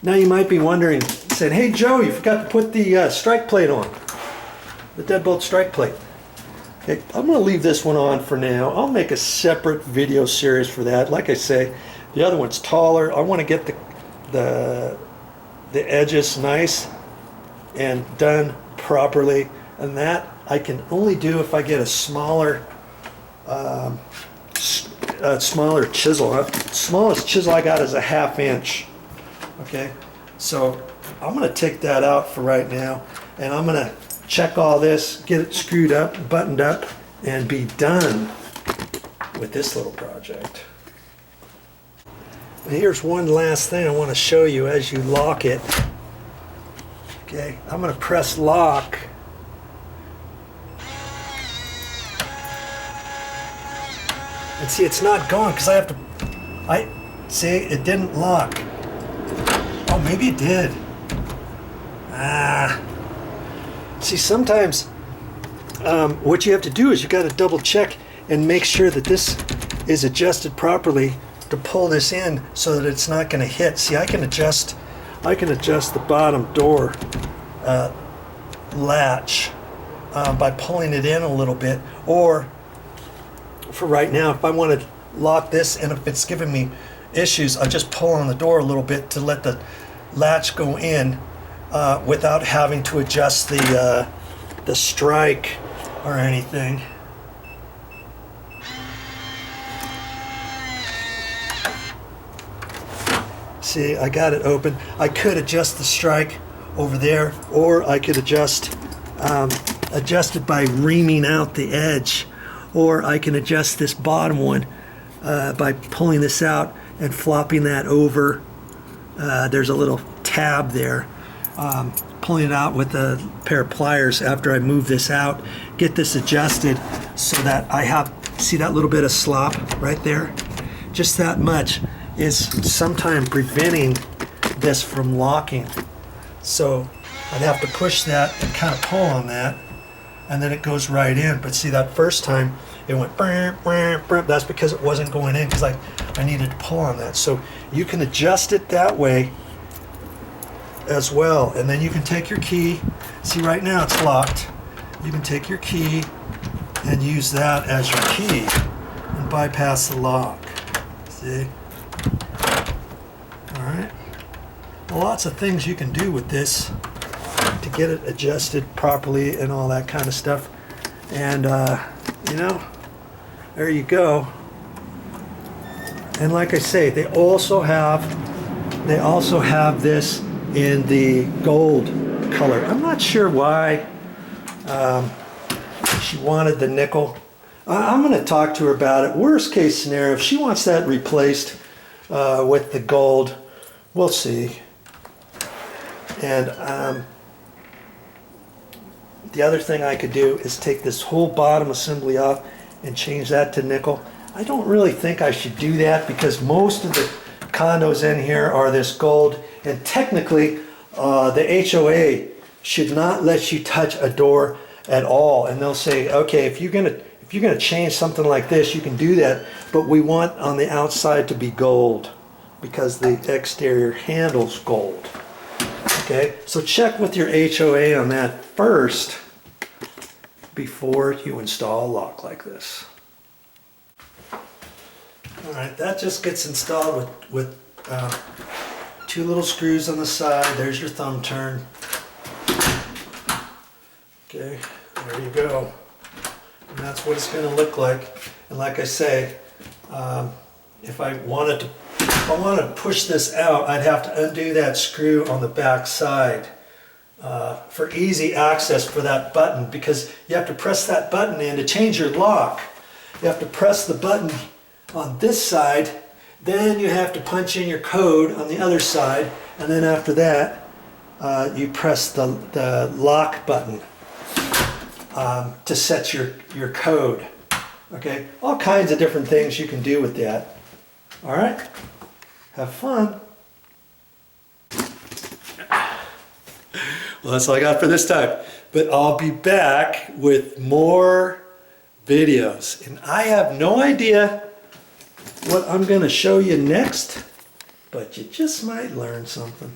Now you might be wondering, saying, hey Joe, you forgot to put the strike plate on. The Deadbolt strike plate. Okay, I'm going to leave this one on for now. I'll make a separate video series for that. Like I say, the other one's taller. I want to get the edges nice and done properly. And that I can only do if I get a smaller smaller chisel. The smallest chisel I got is a 1/2 inch. Okay, so I'm going to take that out for right now, and I'm going to check all this, get it screwed up, buttoned up, and be done with this little project. And here's one last thing I want to show you as you lock it. Okay, I'm going to press lock. And see, it's not going because I see it didn't lock. Oh, maybe it did. See, sometimes what you have to do is you got to double check and make sure that this is adjusted properly to pull this in so that it's not going to hit. See, I can adjust the bottom door latch by pulling it in a little bit, or for right now, if I want to lock this and if it's giving me issues, I'll just pull on the door a little bit to let the latch go in without having to adjust the strike or anything. See, I got it open. I could adjust the strike over there, or I could adjust it by reaming out the edge, or I can adjust this bottom one by pulling this out and flopping that over. There's a little tab there. Pulling it out with a pair of pliers after I move this out, get this adjusted so that I have, see that little bit of slop right there? Just that much is sometimes preventing this from locking. So I'd have to push that and kind of pull on that, and then it goes right in. But see, that first time it went brr, brr, brr. That's because it wasn't going in, because I needed to pull on that. So you can adjust it that way as well, and then you can take your key. See, right now it's locked. You can take your key and use that as your key and bypass the lock. See? All right. Well, lots of things you can do with this to get it adjusted properly and all that kind of stuff. And you know, there you go. And like I say, they also have this in the gold color. I'm not sure why she wanted the nickel. I'm going to talk to her about it. Worst case scenario, if she wants that replaced with the gold, we'll see. And the other thing I could do is take this whole bottom assembly off and change that to nickel. I don't really think I should do that because most of the condos in here are this gold, and technically the HOA should not let you touch a door at all. And they'll say, okay, if you're gonna change something like this, you can do that, but we want on the outside to be gold because the exterior handle's gold. Okay, so check with your HOA on that first before you install a lock like this. All right, that just gets installed with 2 little screws on the side. There's your thumb turn. Okay, there you go. And that's what it's going to look like. And like I say, if I wanted to push this out, I'd have to undo that screw on the back side for easy access for that button, because you have to press that button in to change your lock. You have to press the button on this side, then you have to punch in your code on the other side, and then after that you press the lock button to set your code. Okay, all kinds of different things you can do with that. All right, have fun. Well, that's all I got for this time, but I'll be back with more videos, and I have no idea what I'm going to show you next, but you just might learn something.